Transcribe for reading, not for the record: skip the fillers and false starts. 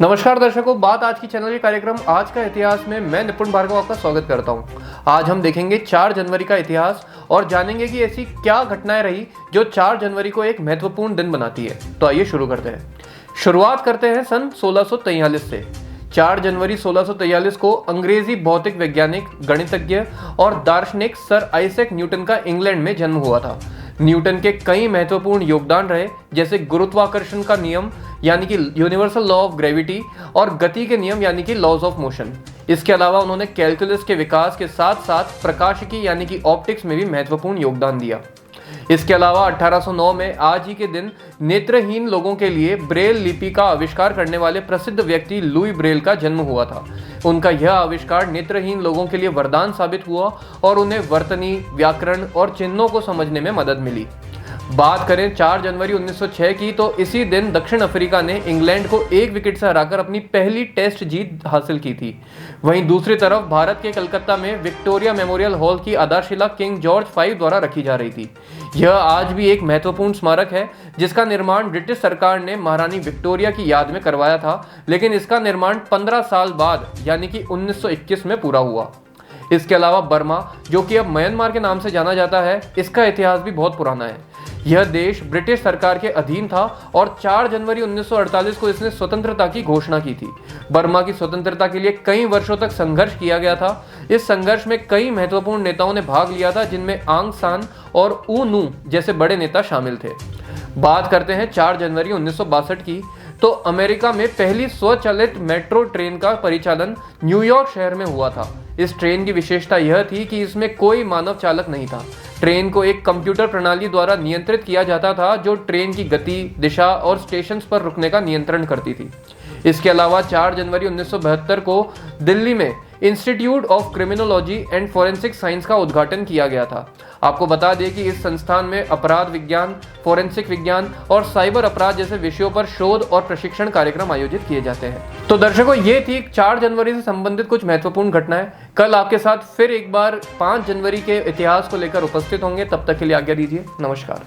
नमस्कार दर्शकों, बात आज की चैनल के कार्यक्रम आज का इतिहास में मैं निपुण भार्गव आपका स्वागत करता हूं। आज हम देखेंगे 4 जनवरी का इतिहास और जानेंगे कि ऐसी क्या घटनाएं रही जो 4 जनवरी को एक महत्वपूर्ण दिन बनाती है। तो आइए शुरू करते हैं। शुरुआत करते हैं सन 1643 से। 4 जनवरी 1643 को अंग्रेजी भौतिक वैज्ञानिक, गणितज्ञ और दार्शनिक सर आइजैक न्यूटन का इंग्लैंड में जन्म हुआ था। न्यूटन के कई महत्वपूर्ण योगदान रहे, जैसे गुरुत्वाकर्षण का नियम यानी कि यूनिवर्सल लॉ ऑफ ग्रेविटी और गति के नियम यानी कि लॉज ऑफ मोशन। इसके अलावा उन्होंने कैलकुलस के विकास के साथ साथ प्रकाशिकी यानी कि ऑप्टिक्स में भी महत्वपूर्ण योगदान दिया। इसके अलावा 1809 में आज ही के दिन नेत्रहीन लोगों के लिए ब्रेल लिपि का आविष्कार करने वाले प्रसिद्ध व्यक्ति लुई ब्रेल का जन्म हुआ था। उनका यह आविष्कार नेत्रहीन लोगों के लिए वरदान साबित हुआ और उन्हें वर्तनी, व्याकरण और चिन्हों को समझने में मदद मिली। बात करें 4 जनवरी 1906 की, तो इसी दिन दक्षिण अफ्रीका ने इंग्लैंड को 1 विकेट से हराकर अपनी पहली टेस्ट जीत हासिल की थी। वहीं दूसरी तरफ भारत के कलकत्ता में विक्टोरिया मेमोरियल हॉल की आधारशिला किंग जॉर्ज V द्वारा रखी जा रही थी। यह आज भी एक महत्वपूर्ण स्मारक है जिसका निर्माण ब्रिटिश सरकार ने महारानी विक्टोरिया की याद में करवाया था, लेकिन इसका निर्माण 15 साल बाद यानी कि 1921 में पूरा हुआ। इसके अलावा बर्मा, जो कि अब म्यांमार के नाम से जाना जाता है, इसका इतिहास भी बहुत पुराना है। यह देश ब्रिटिश सरकार के अधीन था और 4 जनवरी 1948 को इसने स्वतंत्रता की घोषणा की थी। बर्मा की स्वतंत्रता के लिए कई वर्षों तक संघर्ष किया गया था। इस संघर्ष में कई महत्वपूर्ण नेताओं ने भाग लिया था, जिनमें आंग सान और ऊ नू जैसे बड़े नेता शामिल थे। बात करते हैं 4 जनवरी 1962 की, तो अमेरिका में पहली स्वचालित मेट्रो ट्रेन का परिचालन न्यूयॉर्क शहर में हुआ था। इस ट्रेन की विशेषता यह थी कि इसमें कोई मानव चालक नहीं था। ट्रेन को एक कंप्यूटर प्रणाली द्वारा नियंत्रित किया जाता था, जो ट्रेन की गति, दिशा और स्टेशन पर रुकने का नियंत्रण करती थी। इसके अलावा 4 जनवरी 1972 को दिल्ली में institute of criminology and forensic science का उद्घाटन किया गया था। आपको बता दें कि इस संस्थान में अपराध विज्ञान, फॉरेंसिक विज्ञान और साइबर अपराध जैसे विषयों पर शोध और प्रशिक्षण कार्यक्रम आयोजित किए जाते हैं। तो दर्शकों, ये थी 4 जनवरी से संबंधित कुछ महत्वपूर्ण घटनाएं। कल आपके साथ फिर एक बार 5 जनवरी के इतिहास को लेकर उपस्थित होंगे। तब तक के लिए आज्ञा दीजिए। नमस्कार।